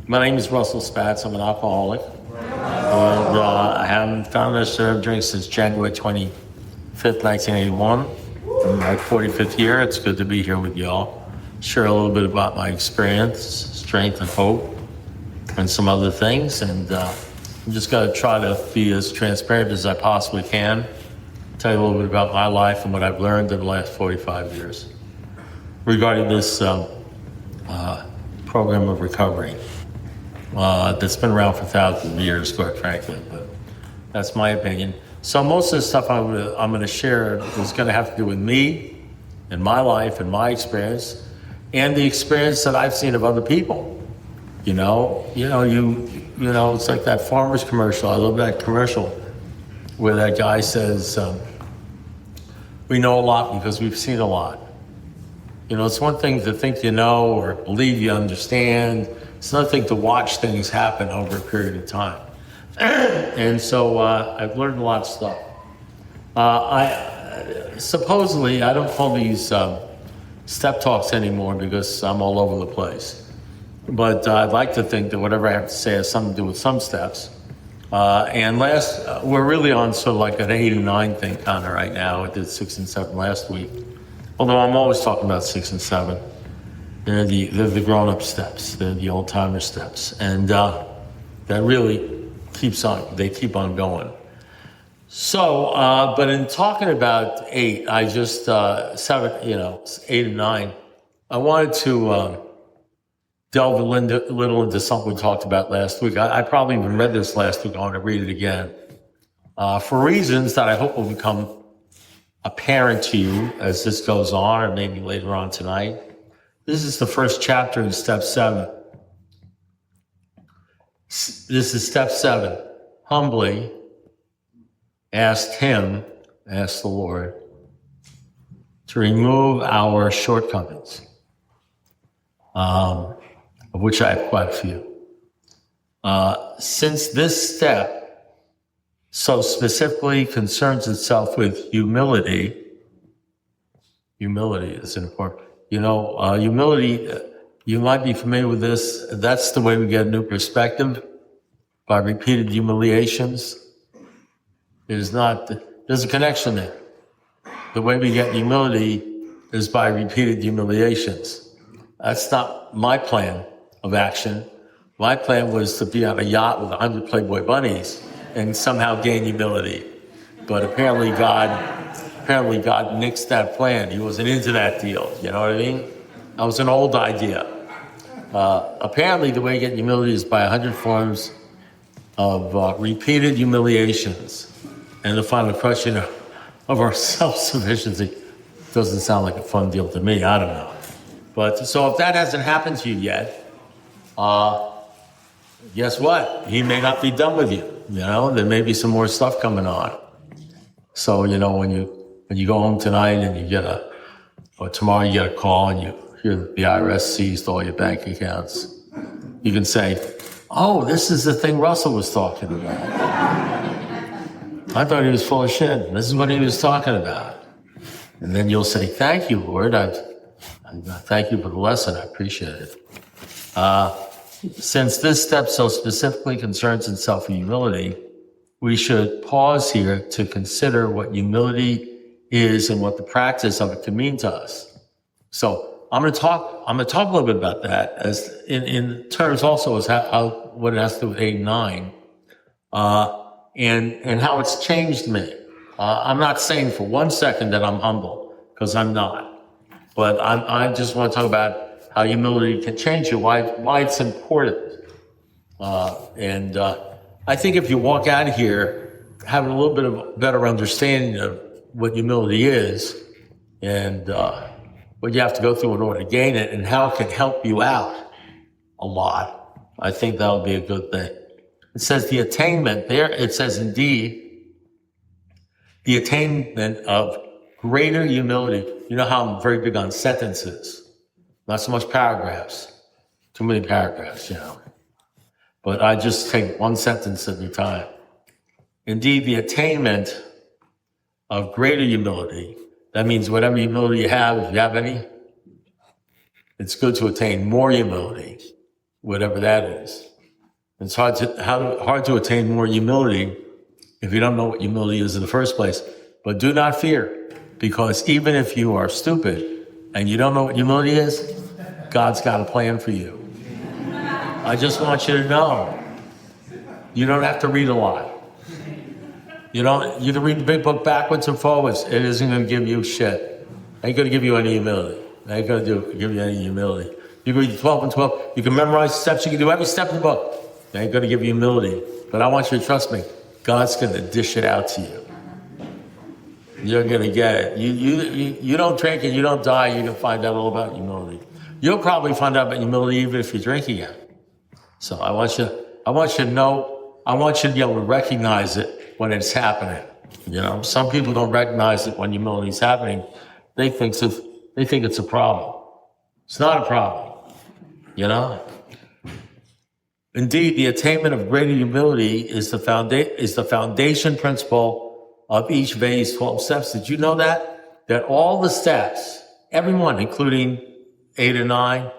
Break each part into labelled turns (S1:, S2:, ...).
S1: My name is Russell Spatz. I'm an alcoholic. And I haven't found a serve drink since January 25th, 1981. In my 45th year. It's good to be here with y'all. Share a little bit about my experience, strength and hope, and some other things. And I'm just going to try to be as transparent as I possibly can. Tell you a little bit about my life and what I've learned in the last 45 years regarding this program of recovery that's been around for thousands of years, quite frankly, but that's my opinion. So most of the stuff I'm going to share is going to have to do with me and my life and my experience and the experience that I've seen of other people. You know, it's like that farmer's commercial. I love that commercial where that guy says, we know a lot because we've seen a lot. You know, it's one thing to think you know or believe you understand. It's another thing to watch things happen over a period of time. And so I've learned a lot of stuff. Supposedly, I don't call these step talks anymore because I'm all over the place. But I'd like to think that whatever I have to say has something to do with some steps. And we're really on sort of like an 8 and 9 thing kind of right now. I did 6 and 7 last week. Although I'm always talking about 6 and 7. They're the grown-up steps. They're the old-timer steps. And that really keep on going. So, but in talking about 8, I just, 7, 8 and 9, I wanted to delve a little into something we talked about last week. I probably even read this last week. I want to read it again. For reasons that I hope will become apparent to you as this goes on, or maybe later on tonight. This is the first chapter in step 7. This is step 7. Humbly ask the Lord, to remove our shortcomings, of which I have quite a few. Since this step so specifically concerns itself with humility is important. Humility, you might be familiar with this. That's the way we get a new perspective, by repeated humiliations. There's a connection there. The way we get humility is by repeated humiliations. That's not my plan of action. My plan was to be on a yacht with 100 Playboy bunnies and somehow gain humility. But apparently God nixed that plan. He wasn't into that deal. You know what I mean? That was an old idea. Apparently the way to get humility is by 100 forms of repeated humiliations. And the final question of our self-sufficiency doesn't sound like a fun deal to me. I don't know. But so if that hasn't happened to you yet, guess what? He may not be done with you. There may be some more stuff coming on. So, when you go home tonight and or tomorrow you get a call and you hear that the IRS seized all your bank accounts, you can say, oh, this is the thing Russell was talking about. I thought he was full of shit. This is what he was talking about. And then you'll say, thank you, Lord. Thank you for the lesson. I appreciate it. Since this step so specifically concerns itself with humility, we should pause here to consider what humility is and what the practice of it can mean to us. So I'm going to talk a little bit about that as in terms also as what it has to do with 8 and 9, and how it's changed me. I'm not saying for one second that I'm humble, because I'm not. But I just want to talk about how humility can change you, why it's important. And I think if you walk out of here having a little bit of a better understanding of what humility is and what you have to go through in order to gain it and how it can help you out a lot, I think that would be a good thing. It says the attainment there, it says indeed, the attainment of greater humility. You know how I'm very big on sentences, not so much paragraphs, too many paragraphs, But I just take one sentence at a time. Indeed, the attainment of greater humility, that means whatever humility you have, if you have any, it's good to attain more humility. whatever that is. It's hard to attain more humility if you don't know what humility is in the first place. But do not fear, because even if you are stupid and you don't know what humility is, God's got a plan for you. I just want you to know, you don't have to read a lot. You can read the big book backwards and forwards. It isn't going to give you shit. It ain't going to give you any humility. It ain't going to give you any humility. You can read 12 and 12. You can memorize the steps. You can do every step in the book. It ain't going to give you humility. But I want you to trust me. God's going to dish it out to you. You're going to get it. You don't drink and you don't die. You can find out all about humility. You'll probably find out about humility even if you drink again. So I want you to know. I want you to be able to recognize it when it's happening. Some people don't recognize it when humility is happening. They think it's a problem. It's not a problem. Indeed, the attainment of greater humility is the foundation principle of each of Vay's 12 steps. Did you know that? That all the steps, every one, including 8 and 9,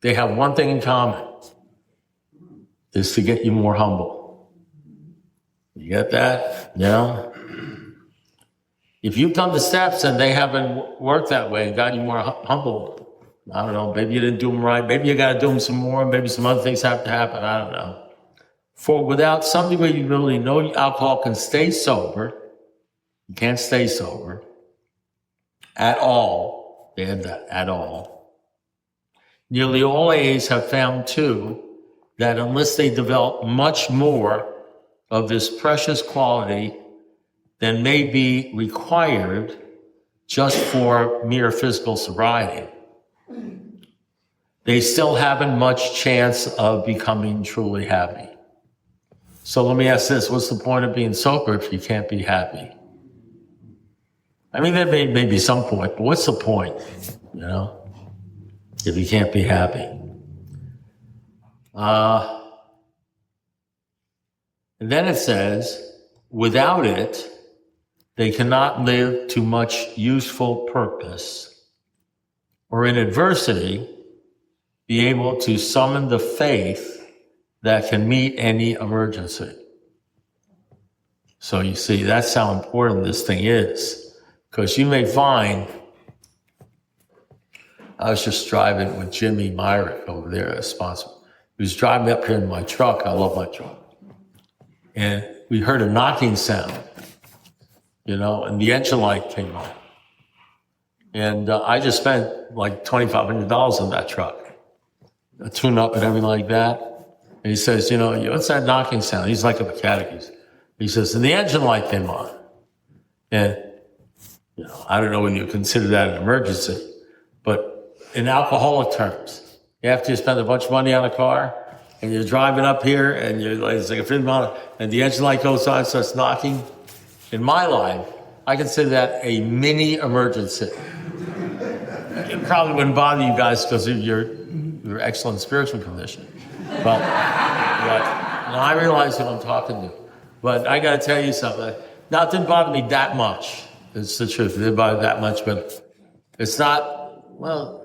S1: they have one thing in common, is to get you more humble. You get that? If you've done the steps and they haven't worked that way and got you more humble, I don't know, maybe you didn't do them right. Maybe you got to do them some more. Maybe some other things have to happen. I don't know. For without some degree of humility, no alcohol can stay sober. You can't stay sober at all. They had that, at all. Nearly all AAs have found, too, that unless they develop much more of this precious quality than may be required just for mere physical sobriety, they still haven't much chance of becoming truly happy. So let me ask this, what's the point of being sober if you can't be happy? I mean, there may be some point, but what's the point, if you can't be happy? And then it says, without it, they cannot live to much useful purpose, or in adversity, be able to summon the faith that can meet any emergency. So you see, that's how important this thing is. Because you may find, I was just driving with Jimmy Myrick over there, a sponsor. He was driving up here in my truck. I love my truck. And we heard a knocking sound, and the engine light came on. And I just spent like $2,500 on that truck, a tune-up and everything like that. And he says, what's that knocking sound? He's like a mechanic. He says, and the engine light came on. And, I don't know whether you consider that an emergency, but in alcoholic terms, after you spend a bunch of money on a car, and you're driving up here, and it's like a 50 mile, and the engine light goes on, starts knocking. In my life, I consider that a mini emergency. It probably wouldn't bother you guys because of your excellent spiritual condition. But I realize who I'm talking to. But I got to tell you something. Now, it didn't bother me that much. It's the truth. It didn't bother me that much, but it's not,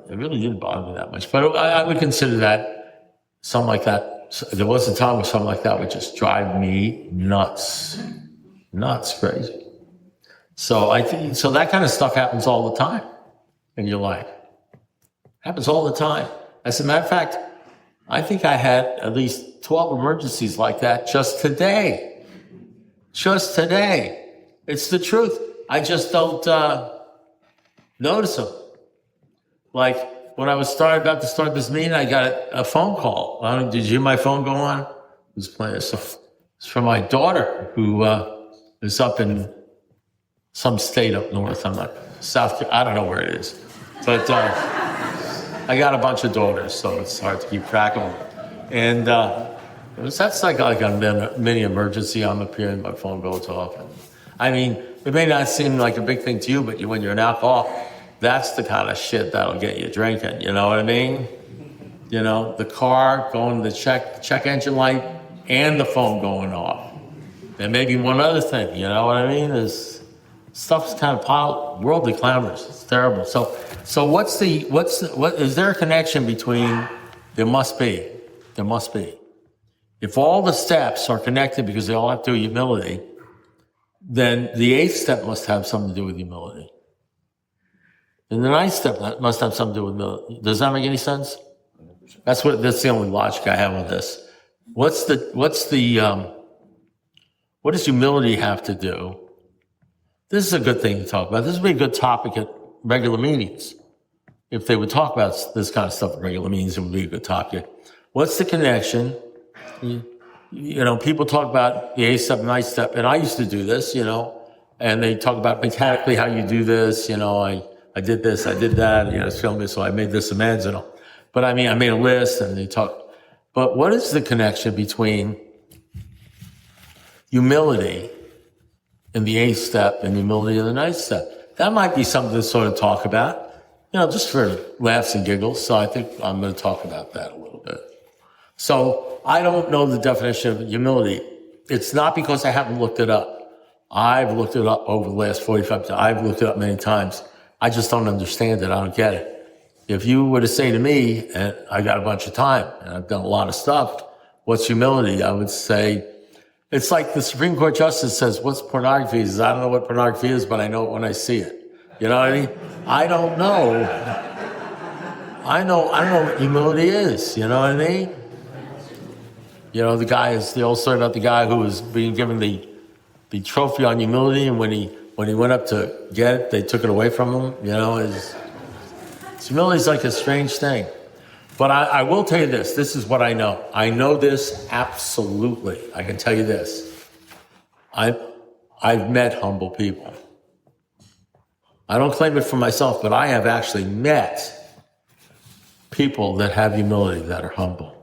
S1: it really didn't bother me that much. But I would consider that something like that. There was a time where something like that would just drive me nuts. Nuts, crazy. So I think, that kind of stuff happens all the time in your life. Happens all the time. As a matter of fact, I think I had at least 12 emergencies like that just today. Just today. It's the truth. I just don't notice them. Like when I was about to start this meeting, I got a phone call. Did you hear my phone go on? It was playing. It's from my daughter who is up in some state up north. I'm not I don't know where it is. But I got a bunch of daughters, so it's hard to keep track of them. And that's like a mini emergency. I'm up here and my phone goes off. And, I mean, it may not seem like a big thing to you, but when you're an alcoholic, that's the kind of shit that'll get you drinking. You know what I mean? The car going to the check engine light and the phone going off. And maybe one other thing, you know what I mean? Stuff's kind of piled, worldly clamors. It's terrible. So what is there a connection between, there must be, There must be. If all the steps are connected because they all have to do with humility, then the 8th step must have something to do with humility. And the 9th step must have something to do with humility. Does that make any sense? That's the only logic I have on this. What does humility have to do? This is a good thing to talk about. This would be a good topic at regular meetings. If they would talk about this kind of stuff at regular meetings, it would be a good topic. What's the connection? People talk about the 8th step, 9th step, and I used to do this, and they talk about mechanically how you do this, I did this, I did that, it's filming, so I made this amends and all. But I made a list and they talk. But what is the connection between humility in the 8th step and humility in the 9th step? That might be something to sort of talk about, just for laughs and giggles. So I think I'm going to talk about that a little bit. So I don't know the definition of humility. It's not because I haven't looked it up. I've looked it up over the last 45 years. I've looked it up many times. I just don't understand it. I don't get it. If you were to say to me, and I got a bunch of time, and I've done a lot of stuff, what's humility? I would say, it's like the Supreme Court Justice says, what's pornography? He says, I don't know what pornography is, but I know it when I see it. You know what I mean? I don't know. I don't know what humility is. You know what I mean? The old story about the guy who was being given the trophy on humility, and when he went up to get it, they took it away from him. Humility is like a strange thing. But I will tell you this. This is what I know. I know this absolutely. I can tell you this. I've met humble people. I don't claim it for myself, but I have actually met people that have humility, that are humble.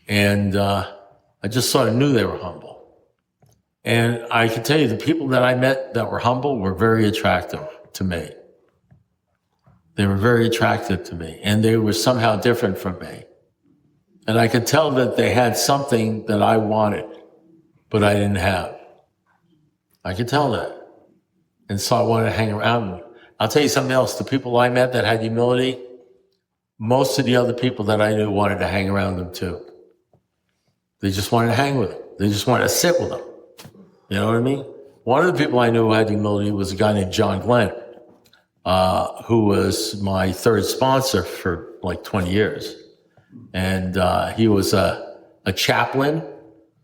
S1: And I just sort of knew they were humble. And I can tell you the people that I met that were humble were very attractive to me. They were very attractive to me, and they were somehow different from me. And I could tell that they had something that I wanted, but I didn't have. I could tell that. And so I wanted to hang around them. I'll tell you something else. The people I met that had humility, most of the other people that I knew wanted to hang around them too. They just wanted to hang with them. They just wanted to sit with them. You know what I mean? One of the people I knew who had humility was a guy named John Glenn, who was my third sponsor for like 20 years. And he was a chaplain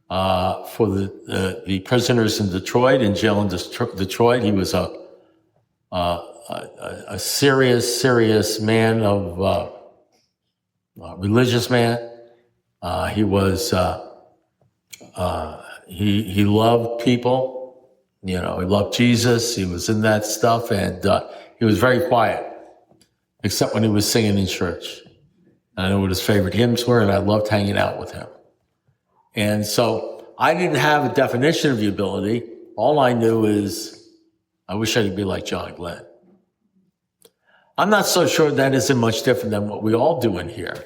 S1: for the prisoners in Detroit, in jail in Detroit. He was a serious man of religious man. He was he loved people. He loved Jesus. He was in that stuff, and he was very quiet, except when he was singing in church. I knew what his favorite hymns were, and I loved hanging out with him. And so I didn't have a definition of humility. All I knew is I wish I could be like John Glenn. I'm not so sure that isn't much different than what we all do in here.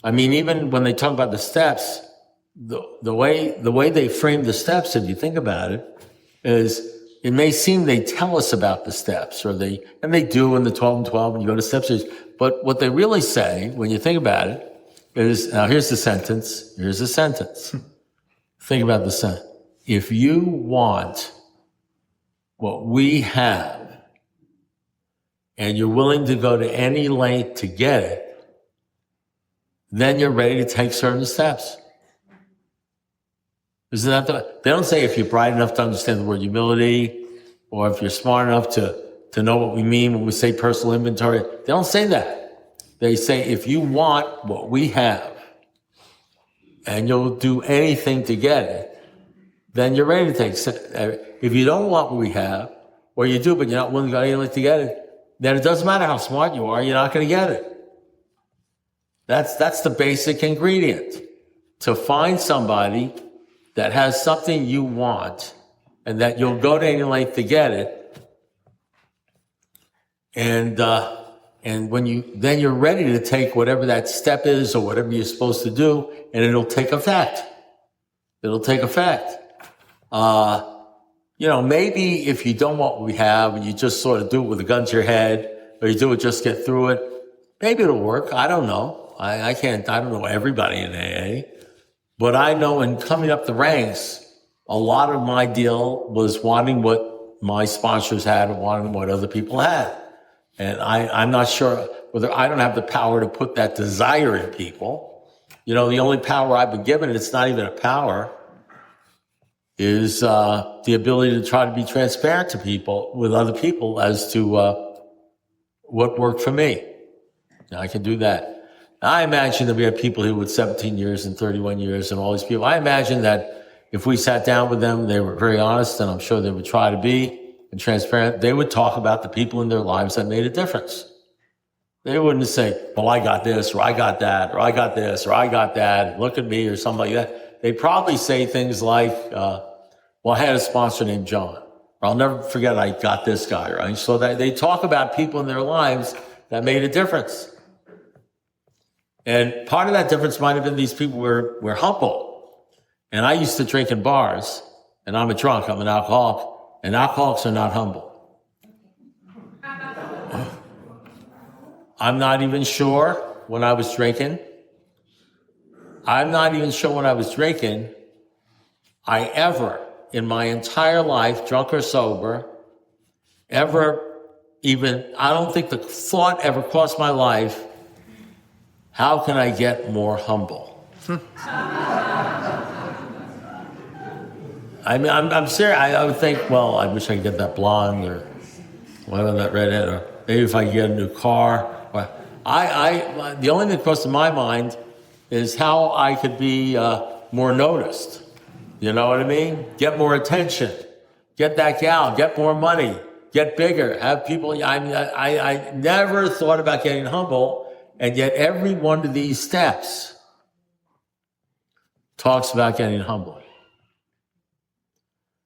S1: Even when they talk about the steps, the way they frame the steps, if you think about it, is it may seem they tell us about the steps, and they do in the 12 and 12 when you go to step series. But what they really say, when you think about it, is, now here's the sentence. Think about the sentence. If you want what we have, and you're willing to go to any length to get it, then you're ready to take certain steps. Isn't that they don't say if you're bright enough to understand the word humility, or if you're smart enough to know what we mean when we say personal inventory. They don't say that. They say if you want what we have, and you'll do anything to get it, then you're ready to take steps. If you don't want what we have, or you do but you're not willing to go any length to get it, then it doesn't matter how smart you are, you're not going to get it. That's the basic ingredient. To find somebody that has something you want and that you'll go to any length to get it. And when you're ready to take whatever that step is or whatever you're supposed to do, and it'll take effect. Maybe if you don't want what we have and you just sort of do it with a gun to your head, or you do it just get through it, maybe it'll work. I don't know. I can't, I don't know everybody in AA, but I know in coming up the ranks, a lot of my deal was wanting what my sponsors had and wanting what other people had. And I'm not sure whether I don't have the power to put that desire in people. The only power I've been given, and it's not even a power, is the ability to try to be transparent to people, with other people, as to what worked for me. Now, I can do that. I imagine that we have people here with 17 years and 31 years and all these people. I imagine that if we sat down with them, they were very honest, and I'm sure they would try to be and transparent. They would talk about the people in their lives that made a difference. They wouldn't say, well, I got this, or I got that, or I got this, or I got that, look at me, or something like that. They'd probably say things like, well, I had a sponsor named John, or I'll never forget I got this guy, right? So that they talk about people in their lives that made a difference. And part of that difference might have been these people were humble. And I used to drink in bars, and I'm a drunk, I'm an alcoholic, and alcoholics are not humble. I'm not even sure when I was drinking. I ever, in my entire life, drunk or sober, I don't think the thought ever crossed my life, how can I get more humble? I mean, I'm serious. I would think, well, I wish I could get that blonde, or whatever, that redhead, or maybe if I could get a new car. The only thing that crossed my mind is how I could be more noticed. You know what I mean? Get more attention, get that gal, get more money, get bigger, have people. I never thought about getting humble, and yet every one of these steps talks about getting humble.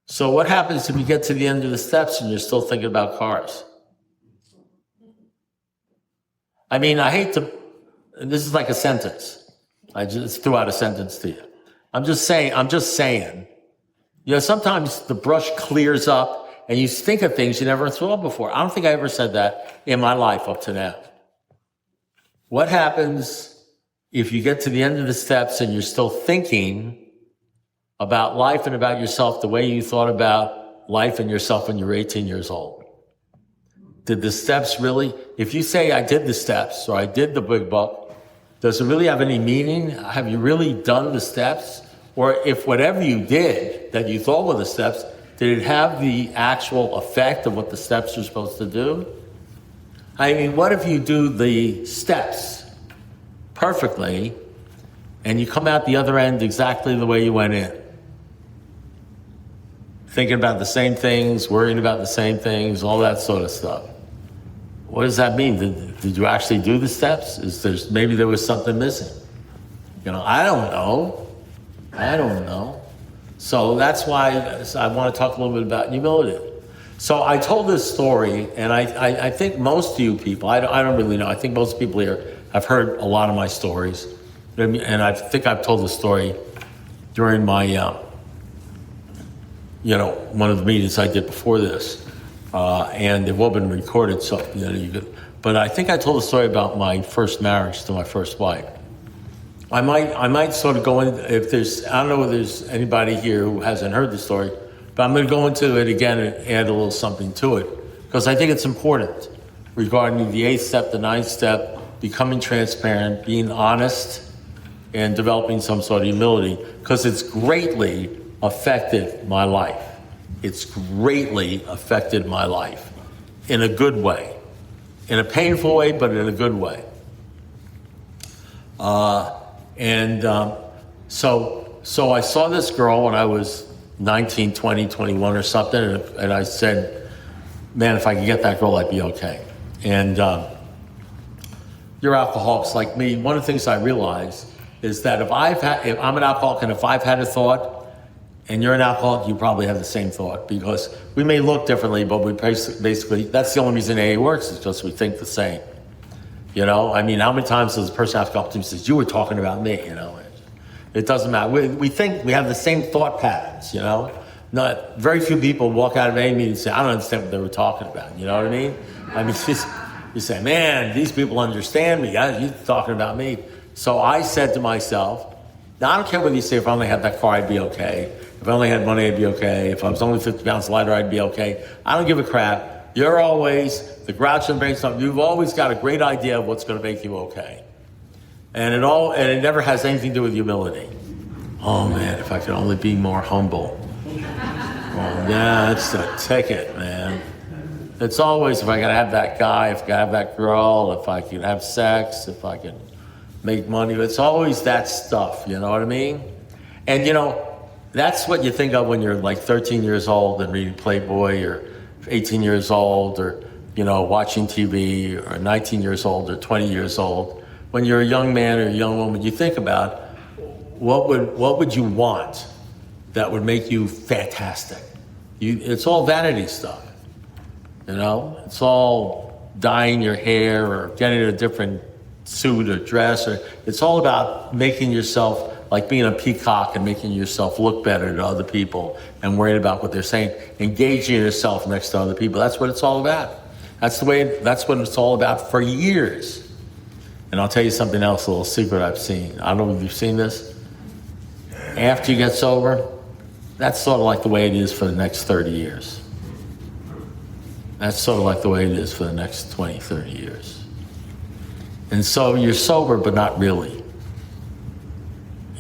S1: So what happens if you get to the end of the steps and you're still thinking about cars? I mean, I hate to, this is like a sentence. I just threw out a sentence to you. I'm just saying, sometimes the brush clears up and you think of things you never thought of before. I don't think I ever said that in my life up to now. What happens if you get to the end of the steps and you're still thinking about life and about yourself the way you thought about life and yourself when you were 18 years old? Did the steps really, if you say I did the steps or I did the big book, does it really have any meaning? Have you really done the steps? Or if whatever you did that you thought were the steps, did it have the actual effect of what the steps are supposed to do? I mean, what if you do the steps perfectly and you come out the other end exactly the way you went in? Thinking about the same things, worrying about the same things, all that sort of stuff. What does that mean? Did you actually do the steps? Maybe there was something missing. I don't know. So that's why I want to talk a little bit about humility. So I told this story, and I think most of you people, I don't really know, I think most people here have heard a lot of my stories. And I think I've told the story during my, one of the meetings I did before this. And they've all been recorded, so, but I think I told a story about my first marriage to my first wife. I might sort of go in, I don't know if there's anybody here who hasn't heard the story, but I'm going to go into it again and add a little something to it, because I think it's important regarding the 8th step, the 9th step, becoming transparent, being honest, and developing some sort of humility, because it's greatly affected my life. It's greatly affected my life in a good way, in a painful way, but in a good way. So I saw this girl when I was 19, 20, 21 or something, and I said, man, if I could get that girl, I'd be okay. And you're alcoholics like me. One of the things I realized is that if I'm an alcoholic and if I've had a thought, and you're an alcoholic, you probably have the same thought, because we may look differently, but we basically, that's the only reason AA works, is just we think the same. I mean, how many times does a person have to come up to me and says, you were talking about me, It doesn't matter. We think we have the same thought patterns, Very few people walk out of AA meeting and say, I don't understand what they were talking about, you know what I mean? I mean, you say, man, these people understand me, you're talking about me. So I said to myself, now I don't care whether you say if I only had that car, I'd be okay. If I only had money, I'd be okay. If I was only 50 pounds lighter, I'd be okay. I don't give a crap. You're always, the grouch and brain stuff, you've always got a great idea of what's going to make you okay. And it never has anything to do with humility. Oh man, if I could only be more humble. Oh, yeah, that's the ticket, man. It's always if I could have that guy, if I could have that girl, if I could have sex, if I could make money. It's always that stuff, you know what I mean? And that's what you think of when you're like 13 years old and reading Playboy, or 18 years old, or watching TV, or 19 years old, or 20 years old. When you're a young man or a young woman, you think about what would you want that would make you fantastic. It's all vanity stuff, It's all dyeing your hair or getting a different suit or dress, or it's all about making yourself like being a peacock and making yourself look better to other people and worrying about what they're saying, engaging yourself next to other people. That's what it's all about. That's what it's all about for years. And I'll tell you something else, a little secret I've seen. I don't know if you've seen this. After you get sober, that's sort of like the way it is for the next 30 years. That's sort of like the way it is for the next 20, 30 years. And so you're sober, but not really.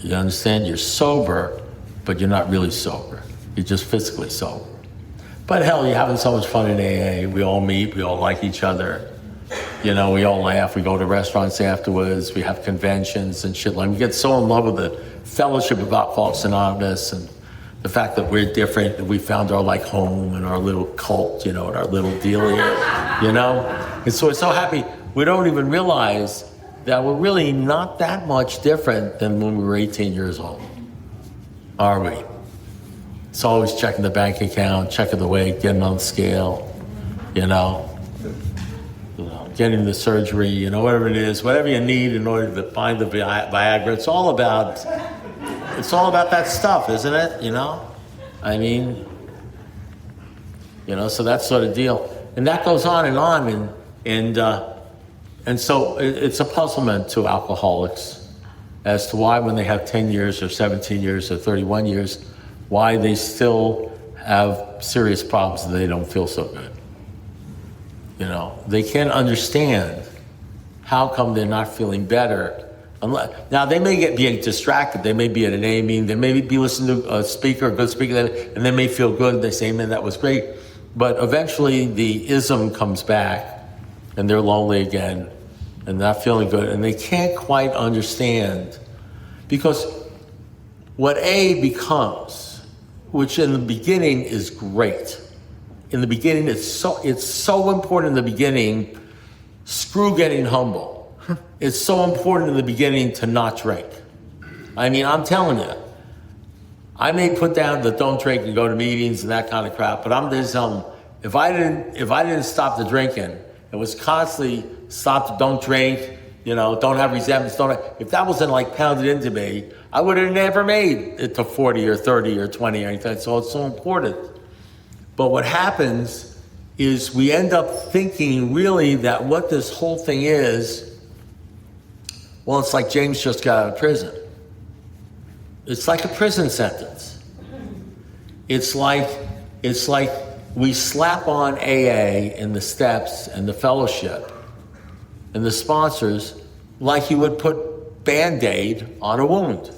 S1: You understand? You're sober, but you're not really sober. You're just physically sober. But hell, you're having so much fun in AA. We all meet, we all like each other. We all laugh. We go to restaurants afterwards. We have conventions and shit. Like, we get so in love with the fellowship of Alcoholics Anonymous and the fact that we're different, that we found our like home and our little cult, and our little deal here, And so we're so happy. We don't even realize that we're really not that much different than when we were 18 years old, are we? It's always checking the bank account, checking the weight, getting on the scale, getting the surgery, whatever it is, whatever you need in order to find the Viagra. It's all about that stuff, isn't it? So that sort of deal. And that goes on, and so it's a puzzlement to alcoholics as to why, when they have 10 years or 17 years or 31 years, why they still have serious problems and they don't feel so good. They can't understand how come they're not feeling better. Now, they may be distracted. They may be at an A meeting. They may be listening to a good speaker, and they may feel good. They say, man, that was great. But eventually the ism comes back, and they're lonely again, and not feeling good. And they can't quite understand, because what A becomes, which in the beginning is great. In the beginning, it's so important in the beginning. Screw getting humble. It's so important in the beginning to not drink. I'm telling you, I may put down the don't drink and go to meetings and that kind of crap, but I'm just telling them, if I didn't stop the drinking, it was constantly stop the don't drink, don't have resentments, if that wasn't like pounded into me, I would have never made it to 40 or 30 or 20 or anything. So it's so important. But what happens is we end up thinking really that what this whole thing is, well, it's like James just got out of prison. It's like a prison sentence. It's like we slap on AA and the steps and the fellowship and the sponsors like you would put Band-Aid on a wound.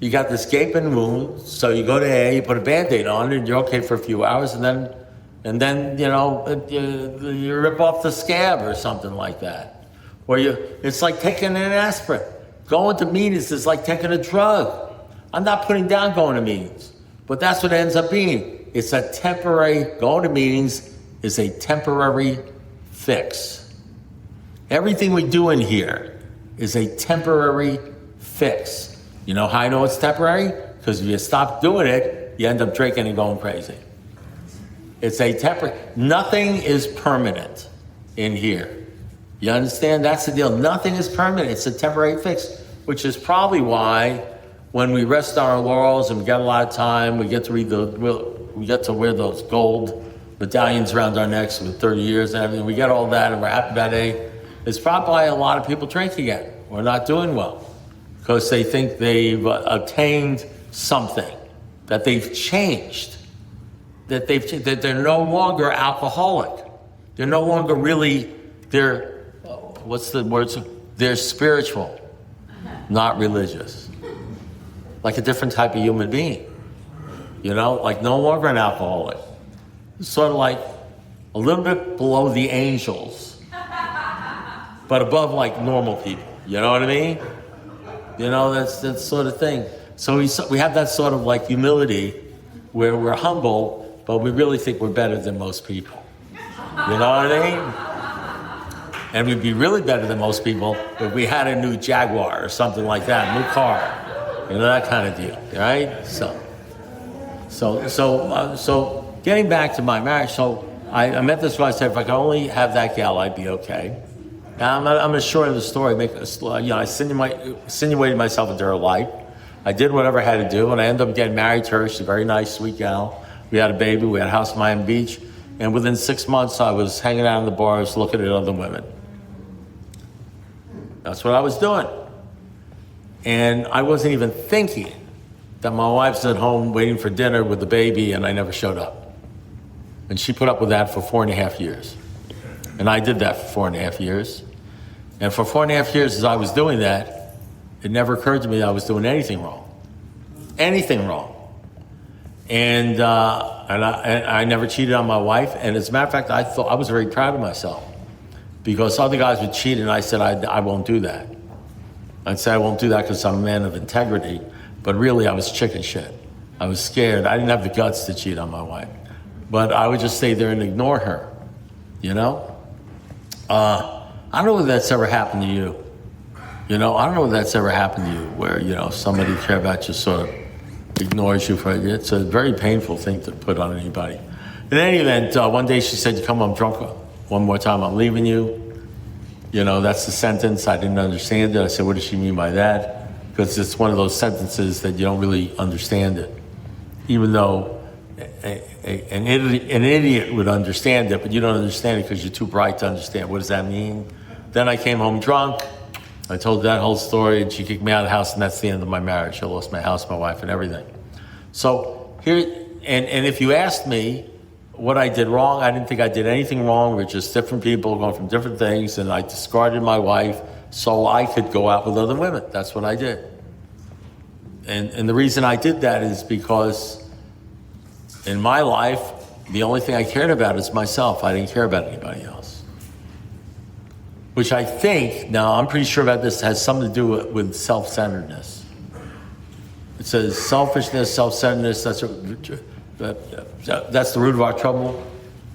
S1: You got this gaping wound, so you go to AA, you put a Band-Aid on it, and you're okay for a few hours, and then you rip off the scab or something like that. Or it's like taking an aspirin. Going to meetings is like taking a drug. I'm not putting down going to meetings, but that's what it ends up being. It's a going to meetings is a temporary fix. Everything we do in here is a temporary fix. You know how I know it's temporary? Because if you stop doing it, you end up drinking and going crazy. It's a temporary, nothing is permanent in here. You understand? That's the deal. Nothing is permanent. It's a temporary fix, which is probably why when we rest on our laurels and we get a lot of time, we get to wear those gold medallions around our necks with 30 years and everything. We get all that and we're happy about it. It's probably why a lot of people drink again. or not doing well because they think they've attained something, that they've changed, that they're no longer alcoholic. They're no longer really, they're spiritual, not religious. Like a different type of human being. Like no longer an alcoholic. Sort of like a little bit below the angels, but above like normal people. You know what I mean? That's that sort of thing. So we have that sort of like humility where we're humble, but we really think we're better than most people. You know what I mean? And we'd be really better than most people if we had a new Jaguar or something like that, a new car, that kind of deal, right? So getting back to my marriage, so I met this girl. I said, if I could only have that gal, I'd be okay. Now I'm going to shorten the story. I insinuated myself into her life. I did whatever I had to do, and I ended up getting married to her. She's a very nice, sweet gal. We had a baby. We had a house in Miami Beach. And within 6 months, I was hanging out in the bars looking at other women. That's what I was doing. And I wasn't even thinking that my wife's at home waiting for dinner with the baby, and I never showed up. And she put up with that for 4.5 years. And I did that for 4.5 years. And for 4.5 years, as I was doing that, it never occurred to me that I was doing anything wrong. Anything wrong. And I never cheated on my wife. And as a matter of fact, I was very proud of myself because other guys would cheat, and I said, I won't do that. I'd say I won't do that because I'm a man of integrity. But really, I was chicken shit. I was scared. I didn't have the guts to cheat on my wife. But I would just stay there and ignore her, I don't know if that's ever happened to you. I don't know if that's ever happened to you where, somebody you care about just sort of ignores you it's a very painful thing to put on anybody. In any event, one day she said, "You come home drunk one more time, I'm leaving you." That's the sentence. I didn't understand it. I said, what does she mean by that? Because it's one of those sentences that you don't really understand it. Even though an idiot would understand it, but you don't understand it because you're too bright to understand. What does that mean? Then I came home drunk. I told that whole story, and she kicked me out of the house, and that's the end of my marriage. I lost my house, my wife, and everything. So here, and if you asked me what I did wrong, I didn't think I did anything wrong. We're just different people going from different things, and I discarded my wife so I could go out with other women. That's what I did. And the reason I did that is because in my life, the only thing I cared about is myself. I didn't care about anybody else. Which I think, now I'm pretty sure about this, has something to do with self-centeredness. It says selfishness, self-centeredness, that's the root of our trouble.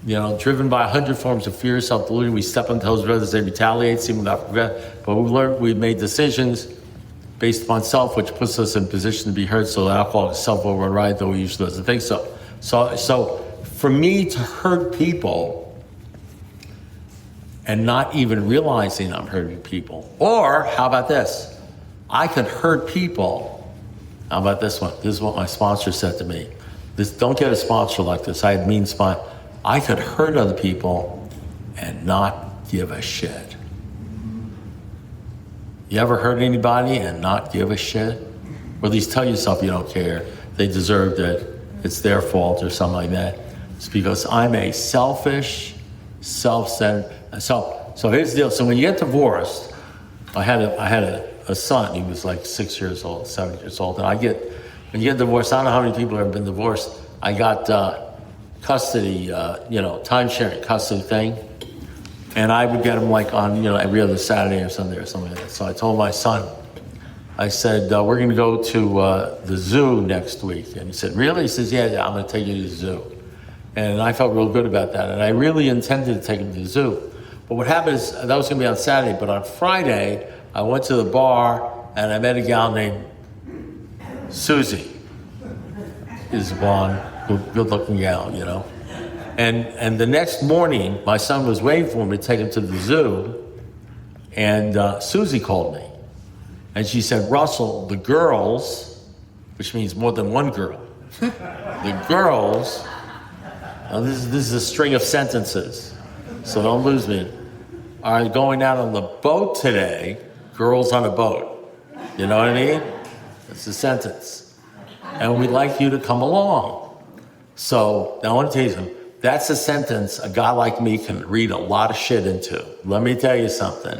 S1: Driven by 100 forms of fear, self-delusion, we step on toes, brothers, they retaliate, seem without regret. But we've learned, we've made decisions based upon self, which puts us in position to be hurt, so that alcohol is self-override, though we usually doesn't think so. So for me to hurt people and not even realizing I'm hurting people, or how about this? I could hurt people. How about this one? This is what my sponsor said to me. Don't get a sponsor like this. I had mean sponsor. I could hurt other people and not give a shit. You ever hurt anybody and not give a shit? Or at least tell yourself you don't care. They deserved it. It's their fault or something like that. It's because I'm a selfish, self-centered. So here's the deal. So when you get divorced, I had a son. He was like 6 years old, 7 years old. And when you get divorced, I don't know how many people have been divorced. I got custody, time sharing custody thing. And I would get them like on, every other Saturday or Sunday or something like that. So I told my son, I said, we're going to go to the zoo next week. And he said, really? He says, yeah, I'm going to take you to the zoo. And I felt real good about that. And I really intended to take him to the zoo. But what happened is, that was going to be on Saturday, but on Friday, I went to the bar and I met a gal named Susie. Is a blonde, good-looking gal, And the next morning, my son was waiting for me to take him to the zoo, and Susie called me. And she said, Russell, the girls, which means more than one girl, the girls, now this is a string of sentences, so don't lose me, are going out on the boat today girls on a boat. You know what I mean? It's a sentence. And we'd like you to come along. So now I want to tell you something. That's a sentence a guy like me can read a lot of shit into. Let me tell you something.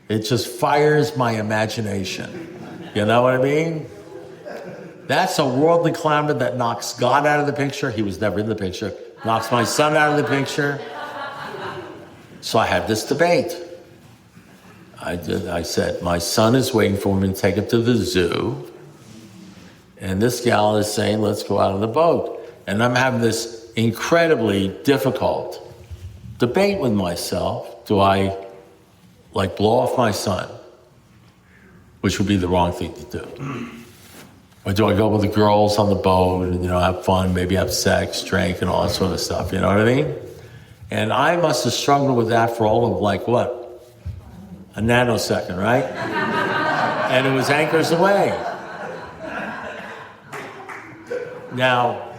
S1: It just fires my imagination. You know what I mean? That's a worldly climber that knocks God out of the picture. He was never in the picture. Knocks my son out of the picture. So I had this debate. I said, my son is waiting for me to take him to the zoo. And this gal is saying, let's go out on the boat. And I'm having this incredibly difficult debate with myself. Do I blow off my son? Which would be the wrong thing to do. Or do I go with the girls on the boat and, have fun, maybe have sex, drink, and all that sort of stuff, you know what I mean? And I must have struggled with that for all of a nanosecond, right? And it was anchors away. Now,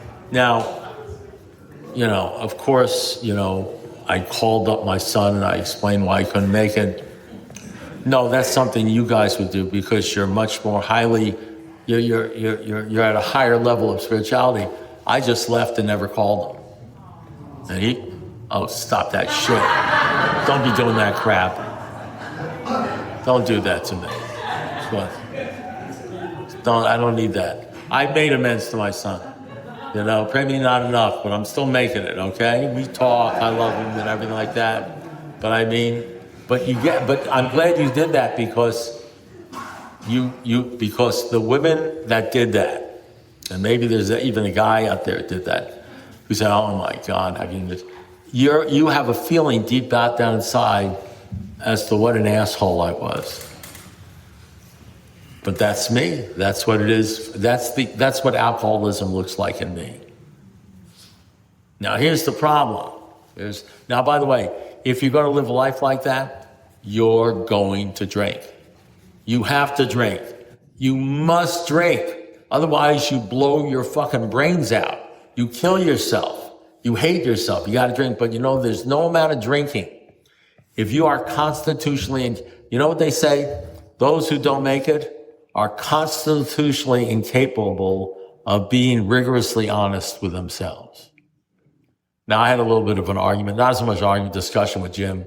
S1: of course, I called up my son and I explained why I couldn't make it. No, that's something you guys would do because you're much more you're at a higher level of spirituality. I just left and never called him. And stop that shit. Don't be doing that crap. Don't do that to me. I don't need that. I made amends to my son. Maybe not enough, but I'm still making it, okay? We talk, I love him and everything like that. But I'm glad you did that because because the women that did that, and maybe there's even a guy out there that did that, who said, oh my God, you have a feeling deep down inside as to what an asshole I was. But that's me. That's what it is. That's what alcoholism looks like in me. Now, here's the problem. Now, by the way, if you're going to live a life like that, you're going to drink. You have to drink. You must drink. Otherwise, you blow your fucking brains out. You kill yourself. You hate yourself. You got to drink. But there's no amount of drinking. If you are constitutionally, you know what they say? Those who don't make it are constitutionally incapable of being rigorously honest with themselves. Now, I had a little bit of an argument, not so much argument, discussion with Jim.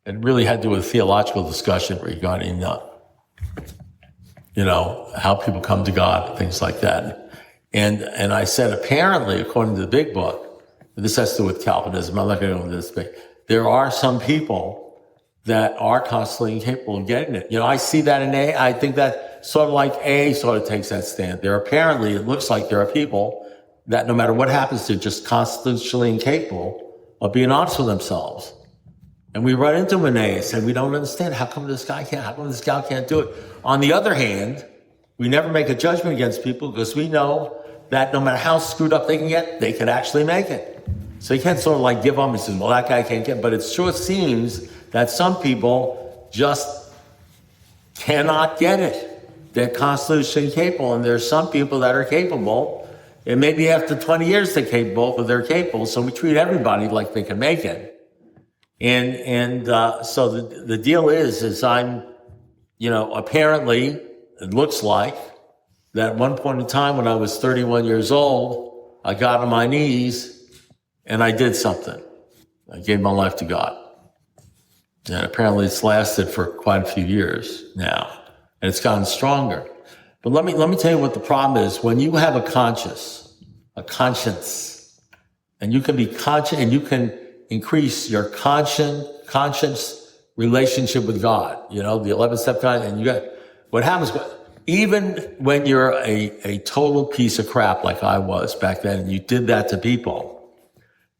S1: It really had to do with a theological discussion regarding, how people come to God, things like that. And I said, apparently, according to the big book, this has to do with Calvinism, I'm not going to go into this big, there are some people that are constantly incapable of getting it. I see that in A. I think that sort of like A sort of takes that stand. It looks like there are people that no matter what happens, they're just constitutionally incapable of being honest with themselves. And we run into an A and say, we don't understand. How come this guy can't? How come this gal can't do it? On the other hand, we never make a judgment against people because we know that no matter how screwed up they can get, they can actually make it. So you can't sort of give up and say, well, that guy can't get it. But it sure seems that some people just cannot get it. They're constitutionally capable, and there's some people that are capable, and maybe after 20 years they're capable, but they're capable, so we treat everybody like they can make it. And so the deal is I'm, apparently, it looks like that at one point in time when I was 31 years old, I got on my knees and I did something. I gave my life to God. And apparently it's lasted for quite a few years now. And it's gotten stronger. But let me tell you what the problem is. When you have a conscience, and you can be conscious and you can increase your conscience relationship with God, the 11-step kind, and what happens, even when you're a total piece of crap like I was back then, and you did that to people,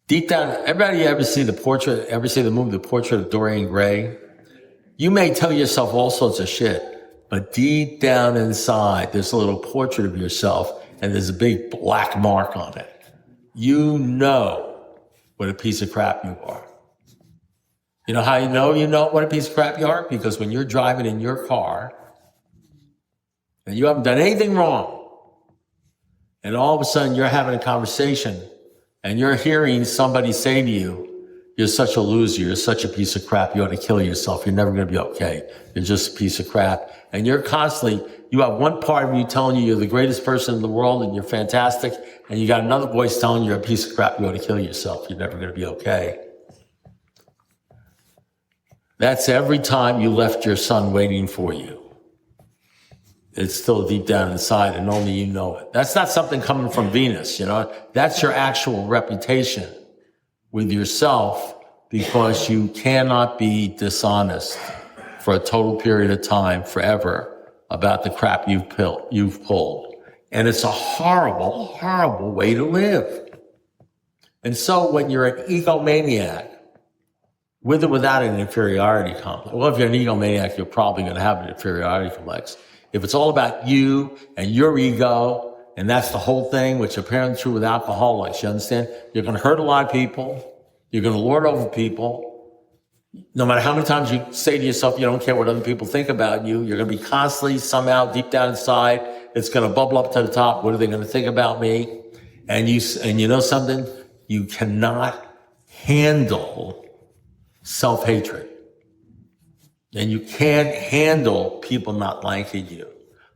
S1: deep down, everybody ever see the movie, The Portrait of Dorian Gray? You may tell yourself all sorts of shit, but deep down inside, there's a little portrait of yourself, and there's a big black mark on it. You know what a piece of crap you are. You know how you know what a piece of crap you are? Because when you're driving in your car, and you haven't done anything wrong, and all of a sudden you're having a conversation, and you're hearing somebody say to you, You're such a loser. You're such a piece of crap. You ought to kill yourself. You're never going to be okay. You're just a piece of crap. And you're constantly, you have one part of you telling you you're the greatest person in the world and you're fantastic. And you got another voice telling you you're a piece of crap. You ought to kill yourself. You're never going to be okay. That's every time you left your son waiting for you. It's still deep down inside and only you know it. That's not something coming from Venus, you know. That's your actual reputation with yourself, because you cannot be dishonest for a total period of time, forever, about the crap you've pulled. And it's a horrible, horrible way to live. And so when you're an egomaniac, with or without an inferiority complex, well, if you're an egomaniac, you're probably going to have an inferiority complex. If it's all about you and your ego, and that's the whole thing, which apparently is true with alcoholics, you understand? You're going to hurt a lot of people. You're going to lord over people. No matter how many times you say to yourself, you don't care what other people think about you, you're going to be constantly, somehow, deep down inside, it's going to bubble up to the top. What are they going to think about me? And you know something? You cannot handle self-hatred. And you can't handle people not liking you.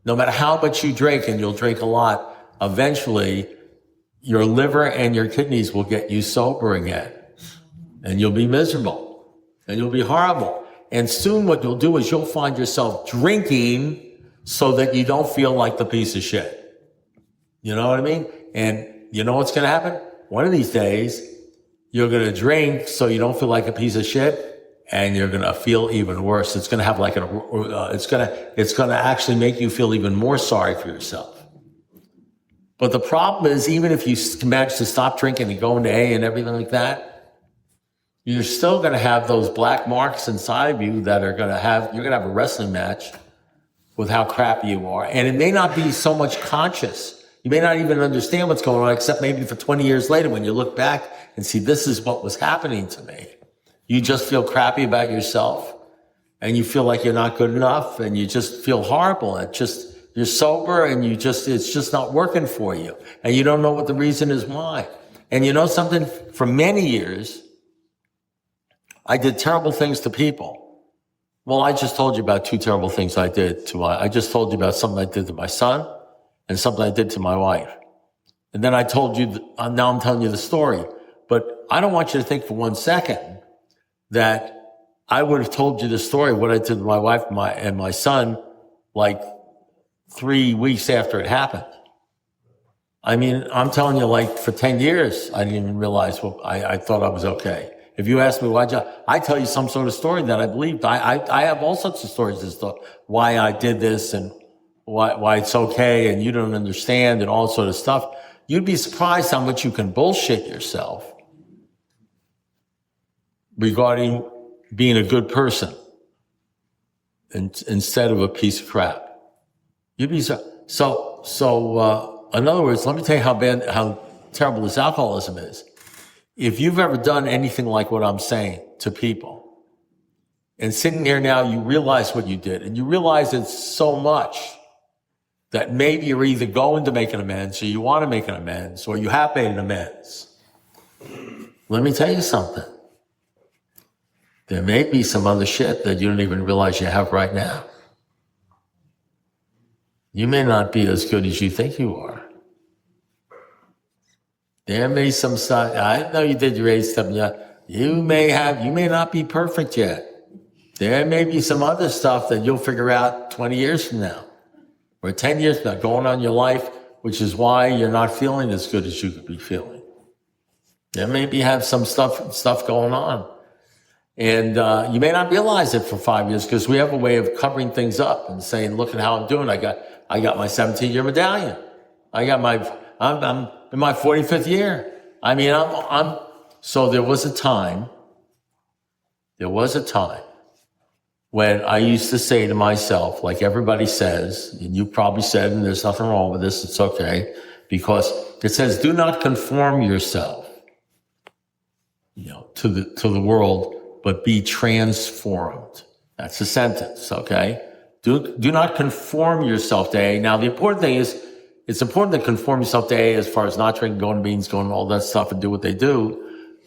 S1: No matter how much you drink, and you'll drink a lot, eventually your liver and your kidneys will get you sober again. And you'll be miserable. And you'll be horrible. And soon what you'll do is you'll find yourself drinking so that you don't feel like the piece of shit. You know what I mean? And you know what's going to happen? One of these days, you're going to drink so you don't feel like a piece of shit. And you're going to feel even worse. It's going to have like it's going to actually make you feel even more sorry for yourself. But the problem is, even if you manage to stop drinking and go into A and everything like that, you're still going to have those black marks inside of you that you're going to have a wrestling match with how crappy you are. And it may not be so much conscious. You may not even understand what's going on, except maybe for 20 years later when you look back and see, this is what was happening to me. You just feel crappy about yourself, and you feel like you're not good enough, and you just feel horrible. You're sober, and it's just not working for you. And you don't know what the reason is why. And you know something? For many years, I did terrible things to people. Well, I just told you about two terrible things I did I just told you about something I did to my son and something I did to my wife. And then I told you, now I'm telling you the story. But I don't want you to think for 1 second that I would have told you the story, what I did to my wife and my son, like 3 weeks after it happened. I mean, I'm telling you, like for 10 years, I didn't even realize I thought I was okay. If you ask me I tell you some sort of story that I believed. I have all sorts of stories as to why I did this and why it's okay and you don't understand and all sort of stuff. You'd be surprised how much you can bullshit yourself regarding being a good person instead of a piece of crap. You'd be so in other words, let me tell you how terrible this alcoholism is. If you've ever done anything like what I'm saying to people, and sitting here now, you realize what you did, and you realize it's so much that maybe you're either going to make an amends, or you want to make an amends, or you have made an amends. Let me tell you something. There may be some other shit that you don't even realize you have right now. You may not be as good as you think you are. There may be some stuff. I know you did your A stuff. You may not be perfect yet. There may be some other stuff that you'll figure out 20 years from now or 10 years from now going on in your life, which is why you're not feeling as good as you could be feeling. There may have some stuff going on. And you may not realize it for 5 years because we have a way of covering things up and saying, look at how I'm doing. I got my 17-year medallion. I'm in my 45th year. I mean, so there was a time when I used to say to myself, like everybody says, and you probably said, and there's nothing wrong with this, it's okay, because it says, do not conform yourself, to the world, but be transformed. That's the sentence, okay? Do not conform yourself to A. Now, the important thing is, it's important to conform yourself to A as far as not drinking, going to meetings, going all that stuff and do what they do.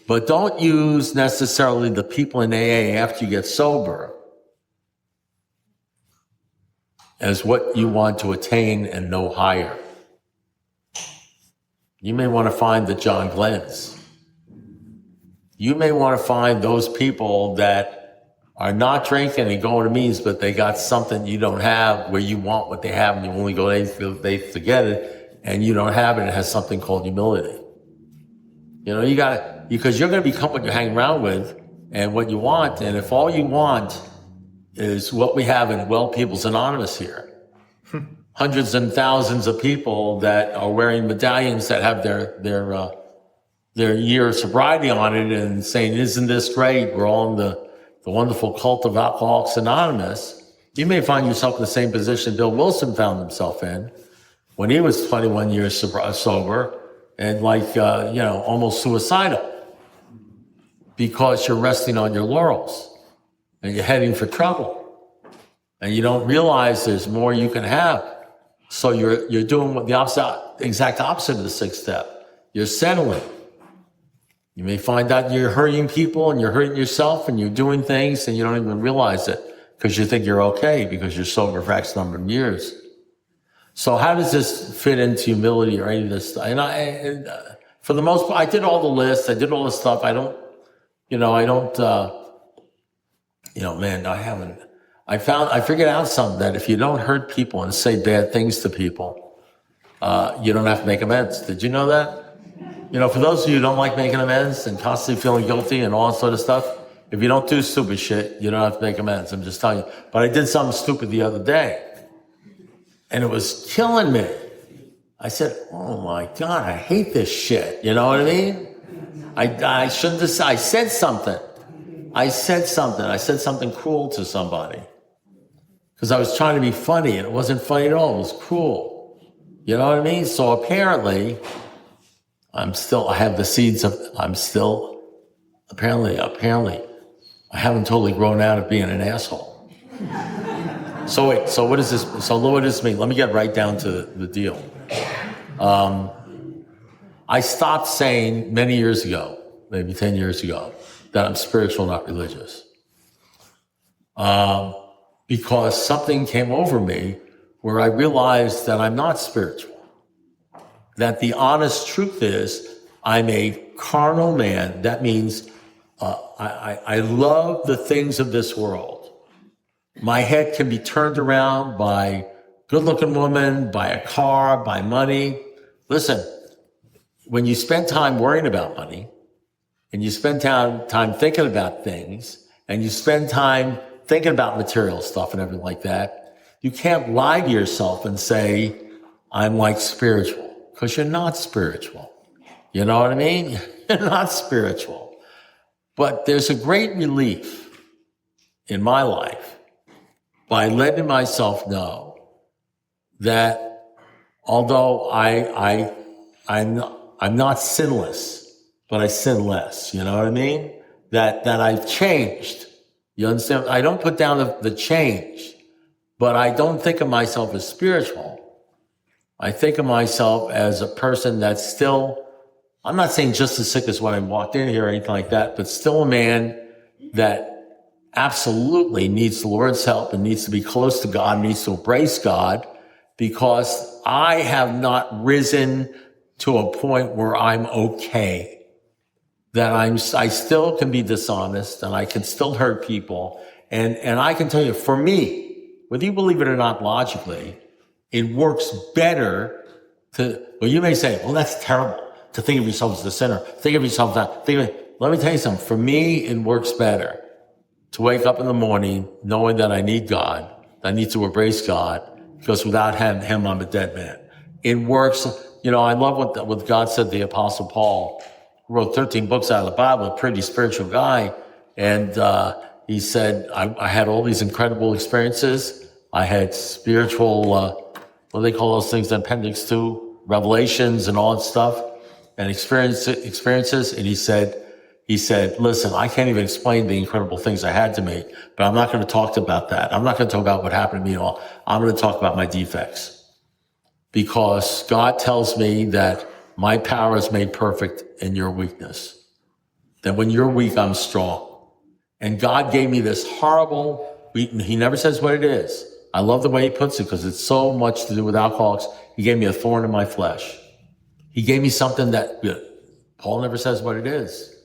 S1: But don't use necessarily the people in AA after you get sober as what you want to attain and know higher. You may want to find the John Glenn's. You may want to find those people that are not drinking and going to meetings, but they got something you don't have, where you want what they have, and you only go, they forget it, and you don't have it, and it has something called humility. You know, you got to, because you're going to become what you hang around with and what you want. And if all you want is what we have in Well People's Anonymous here, hundreds and thousands of people that are wearing medallions that have their year of sobriety on it and saying, isn't this great? We're all in the wonderful cult of Alcoholics Anonymous. You may find yourself in the same position Bill Wilson found himself in when he was 21 years sober and almost suicidal, because you're resting on your laurels and you're heading for trouble and you don't realize there's more you can have. So you're doing what the exact opposite of the sixth step. You're settling. You may find out you're hurting people and you're hurting yourself and you're doing things and you don't even realize it because you think you're okay because you're sober for X number of years. So how does this fit into humility or any of this stuff? And for the most part, I did all the lists. I did all the stuff. I figured out something, that if you don't hurt people and say bad things to people, you don't have to make amends. Did you know that? You know, for those of you who don't like making amends and constantly feeling guilty and all that sort of stuff, if you don't do stupid shit, you don't have to make amends. I'm just telling you. But I did something stupid the other day, and it was killing me. I said, oh my God, I hate this shit. You know what I mean? I shouldn't have. I said something. I said something cruel to somebody because I was trying to be funny, and it wasn't funny at all. It was cruel. You know what I mean? So apparently, apparently, I haven't totally grown out of being an asshole. So wait, so what is this? So what does this mean? Let me get right down to the deal. I stopped saying many years ago, maybe 10 years ago, that I'm spiritual, not religious. Because something came over me where I realized that I'm not spiritual. That the honest truth is I'm a carnal man. That means I love the things of this world. My head can be turned around by good-looking woman, by a car, by money. Listen, when you spend time worrying about money, and you spend time thinking about things, and you spend time thinking about material stuff and everything like that, you can't lie to yourself and say, I'm like spiritual, because you're not spiritual. You know what I mean? You're not spiritual. But there's a great relief in my life by letting myself know that although I'm not sinless, but I sin less. You know what I mean? That I've changed. You understand? I don't put down the change, but I don't think of myself as spiritual. I think of myself as a person that's still, I'm not saying just as sick as when I walked in here or anything like that, but still a man that absolutely needs the Lord's help and needs to be close to God, needs to embrace God, because I have not risen to a point where I'm okay. That I still can be dishonest and I can still hurt people. And I can tell you, for me, whether you believe it or not logically, it works better well, you may say, well, that's terrible to think of yourself as the sinner. Think of yourself that. Let me tell you something. For me, it works better to wake up in the morning knowing that I need God, that I need to embrace God, because without him, I'm a dead man. It works. You know, I love what God said to the Apostle Paul, who wrote 13 books out of the Bible, a pretty spiritual guy. And he said, I had all these incredible experiences. I had spiritual, what do they call those things, appendix 2, revelations and all that stuff, and experiences. And he said, listen, I can't even explain the incredible things I had to me, but I'm not going to talk about that. I'm not going to talk about what happened to me at all. I'm going to talk about my defects. Because God tells me that my power is made perfect in your weakness. that when you're weak, I'm strong. And God gave me this horrible, he never says what it is. I love the way he puts it because it's so much to do with alcoholics. He gave me a thorn in my flesh. He gave me something that Paul never says what it is.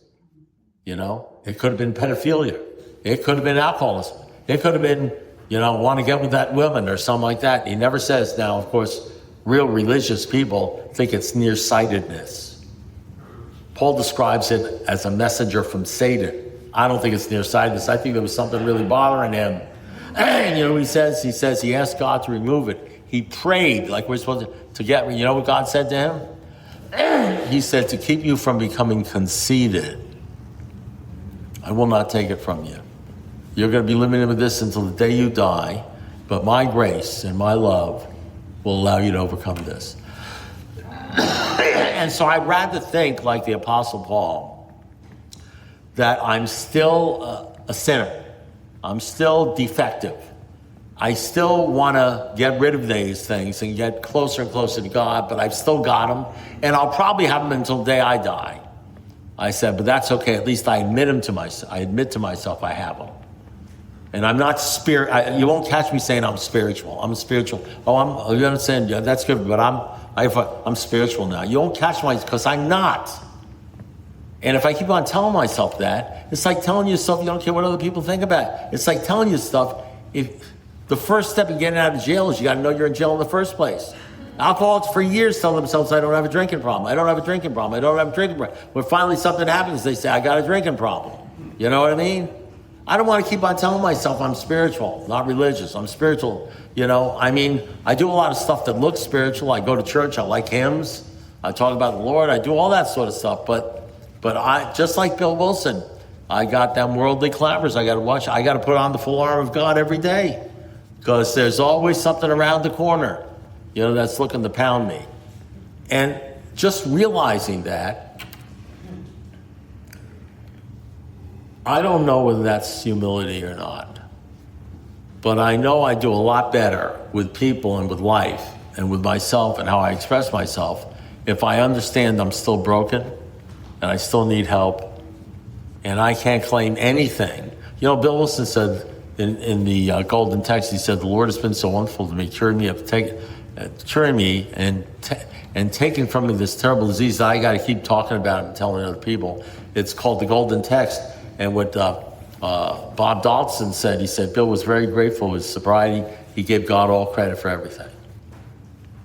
S1: It could have been pedophilia. It could have been alcoholism. It could have been, want to get with that woman or something like that. He never says. Now, of course, real religious people think it's nearsightedness. Paul describes it as a messenger from Satan. I don't think it's nearsightedness. I think there was something really bothering him. And he says he asked God to remove it. He prayed like we're supposed to get, what God said to him? He said, to keep you from becoming conceited. I will not take it from you. You're going to be living with this until the day you die, but my grace and my love will allow you to overcome this. And so I'd rather think like the Apostle Paul, that I'm still a sinner. I'm still defective. I still want to get rid of these things and get closer and closer to God, but I've still got them, and I'll probably have them until the day I die. I said, but that's okay. At least I admit to myself I have them. And I'm not you won't catch me saying I'm spiritual. I'm spiritual. You understand? Yeah, that's good, but I'm spiritual now. You won't catch me because I'm not. And if I keep on telling myself that, it's like telling yourself you don't care what other people think about. It's like telling you stuff. If the first step in getting out of jail is you got to know you're in jail in the first place. Alcoholics for years tell themselves, I don't have a drinking problem. I don't have a drinking problem. I don't have a drinking problem. When finally something happens, they say, I got a drinking problem. You know what I mean? I don't want to keep on telling myself I'm spiritual, not religious. I'm spiritual. I do a lot of stuff that looks spiritual. I go to church. I like hymns. I talk about the Lord. I do all that sort of stuff. But I, just like Bill Wilson, I got them worldly clappers. I got to watch. I got to put on the full armor of God every day because there's always something around the corner, that's looking to pound me. And just realizing that, I don't know whether that's humility or not, but I know I do a lot better with people and with life and with myself and how I express myself if I understand I'm still broken and I still need help and I can't claim anything. Bill Wilson said in the Golden Text, he said, the Lord has been so wonderful to me, curing me and taking from me this terrible disease that I got to keep talking about it and telling other people. It's called the Golden Text. And what Bob Dodson said, he said, Bill was very grateful with sobriety. He gave God all credit for everything.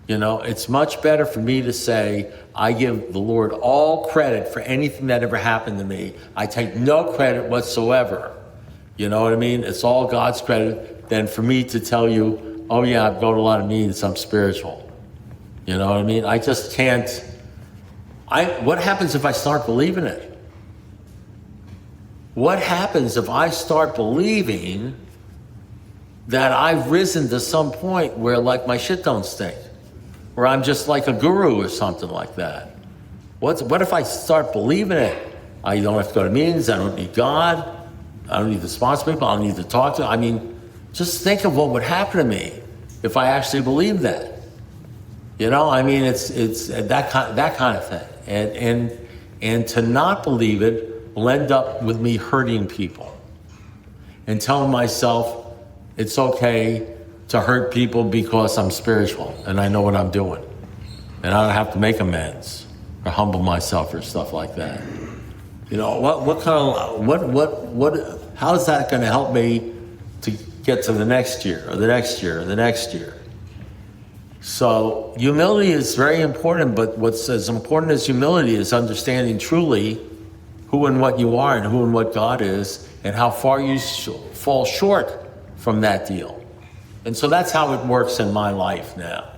S1: It's much better for me to say, I give the Lord all credit for anything that ever happened to me. I take no credit whatsoever. You know what I mean? It's all God's credit than for me to tell you, oh yeah, I've got a lot of needs, I'm spiritual. You know what I mean? I just can't. What happens if I start believing it? What happens if I start believing that I've risen to some point where like my shit don't stink? Where I'm just like a guru or something like that? What if I start believing it? I don't have to go to meetings, I don't need God, I don't need to sponsor people, I don't need to talk to, just think of what would happen to me if I actually believed that. It's that kind of thing. And to not believe it will end up with me hurting people and telling myself it's okay to hurt people because I'm spiritual and I know what I'm doing and I don't have to make amends or humble myself or stuff like that. How is that going to help me to get to the next year or the next year or the next year? So humility is very important, but what's as important as humility is understanding truly who and what you are and who and what God is and how far you fall short from that deal. And so that's how it works in my life now.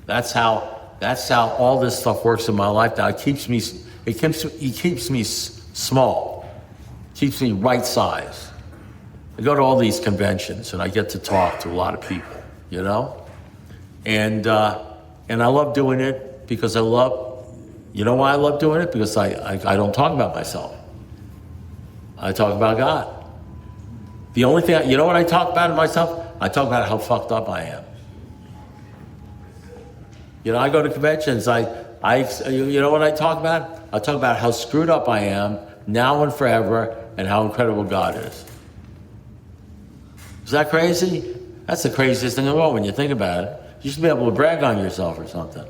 S1: That's how all this stuff works in my life now. It keeps me small, keeps me right size. I go to all these conventions and I get to talk to a lot of people, and I love doing it because you know why I love doing it? Because I don't talk about myself. I talk about God. The only thing, you know what I talk about in myself? I talk about how fucked up I am. I go to conventions, you know what I talk about? I talk about how screwed up I am now and forever, and how incredible God is. Is that crazy? That's the craziest thing in the world when you think about it. You should be able to brag on yourself or something.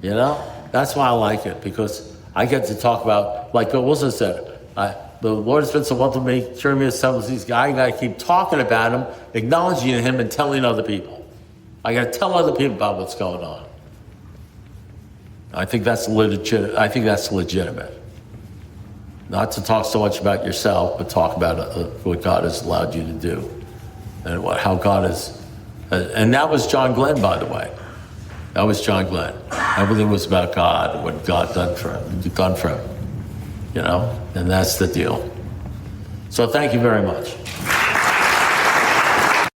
S1: You know? That's why I like it, because I get to talk about, like Bill Wilson said, the Lord has been so wonderful to me, curing me of some of these guys. I got to keep talking about him, acknowledging him, and telling other people. I got to tell other people about what's going on. I think that's legit. I think that's legitimate. Not to talk so much about yourself, but talk about what God has allowed you to do, and how God is. And that was John Glenn, by the way. That was John Glenn. Everything was about God and what God done for him. You know, and that's the deal. So thank you very much.